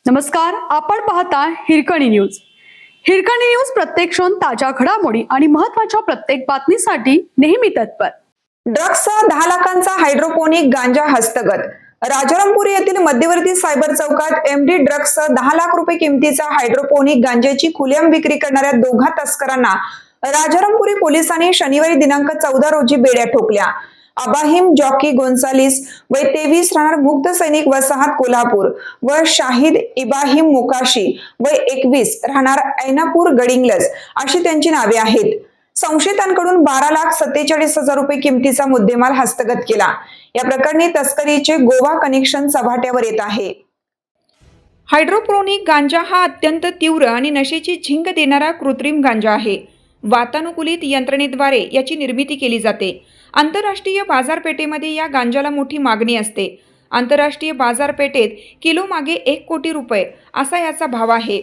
नमस्कार, आपण पाहता हिरकणी न्यूज. हिरकणी न्यूज प्रत्येक क्षण ताज्या घडामोडी आणि महत्त्वाच्या प्रत्येक बातमीसाठी नेहमी तत्पर. ड्रग्ससह 10 लाखांचा हायड्रोपोनिक गांजा हस्तगत. राजारामपुरी येथील मध्यवर्ती सायबर चौकात एमडी ड्रग्ससह 10 लाख रुपये किमतीचा हायड्रोपोनिक गांजाची खुलेआम विक्री करणाऱ्या दोघा तस्करांना राजारामपुरी पोलिसांनी शनिवारी दिनांक 14 रोजी बेड्या ठोकल्या. अबाहिम जॉकी गोन्सालिस वय 23 राहणार मुक्त सैनिक वसाहत कोल्हापूर व शाहिद इबाहिम मोकाशी वय 21 राहणार ऐनापूर गडिंग्लज अशी त्यांची नावे आहेत. संशयितांकडून 12,47,000 रुपये किमतीचा मुद्देमाल हस्तगत केला. या प्रकरणी तस्करीचे गोवा कनेक्शन चव्हाट्यावर येत आहे. हायड्रोपोनिक गांजा हा अत्यंत तीव्र आणि नशेची झिंग देणारा कृत्रिम गांजा आहे. वातानुकूलित यंत्रणेद्वारे याची निर्मिती केली जाते. आंतरराष्ट्रीय बाजारपेठेमध्ये या गांजाला मोठी मागणी असते. आंतरराष्ट्रीय बाजारपेठेत किलो मागे 1 कोटी रुपये असा याचा भाव आहे.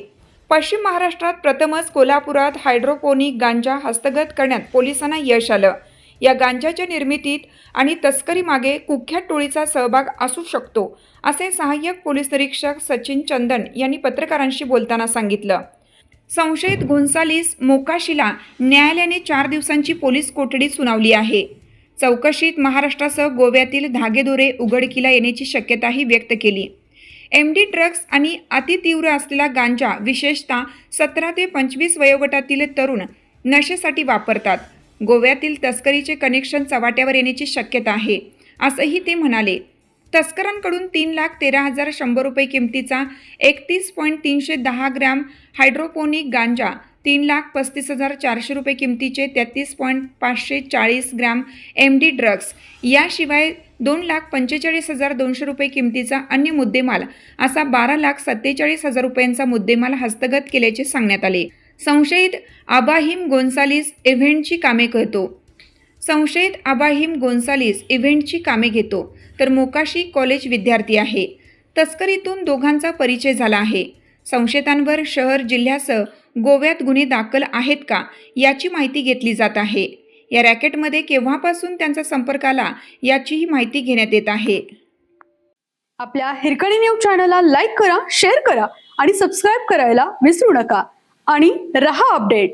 पश्चिम महाराष्ट्रात प्रथमच कोल्हापुरात हायड्रोपोनिक गांजा हस्तगत करण्यात पोलिसांना यश आलं. या गांजाच्या निर्मितीत आणि तस्करीमागे कुख्यात टोळीचा सहभाग असू शकतो असे सहाय्यक पोलीस निरीक्षक सचिन चंदन यांनी पत्रकारांशी बोलताना सांगितलं. संशयित गोन्सालिस मोकाशीला न्यायालयाने 4 दिवसांची पोलीस कोठडी सुनावली आहे. चौकशीत महाराष्ट्रासह गोव्यातील धागेदोरे उघडकीला येण्याची शक्यताही व्यक्त केली. एमडी ड्रग्स आणि अतितीव्र असलेला गांजा विशेषतः 17 ते 25 वयोगटातील तरुण नशेसाठी वापरतात. गोव्यातील तस्करीचे कनेक्शन चव्हाट्यावर येण्याची शक्यता आहे असंही ते म्हणाले. तस्करांकडून 3,13,100 रुपये किमतीचा 31.310 ग्रॅम हायड्रोपोनिक गांजा, 3,35,400 रुपये किमतीचे 33.540 ग्रॅम एमडी ड्रग्स याशिवाय 2,45,200 रुपये किमतीचा अन्य मुद्देमाल असा 12,47,000 रुपयांचा मुद्देमाल हस्तगत केल्याचे सांगण्यात आले. संशयित अबाहिम गोन्सालिस इव्हेंटची कामे घेतो तर मोकाशी कॉलेज विद्यार्थी आहे. तस्करीतून दोघांचा परिचय झाला आहे. संशयितांवर शहर जिल्ह्यासह गोव्यात गुन्हे दाखल आहेत का याची माहिती घेतली जात आहे. या रॅकेटमध्ये केव्हापासून त्यांचा संपर्क आला याचीही माहिती घेण्यात येत आहे. आपल्या हिरकणी न्यूज चॅनलला लाईक करा, शेअर करा आणि सबस्क्राईब करायला विसरू नका आणि रहा अपडेट.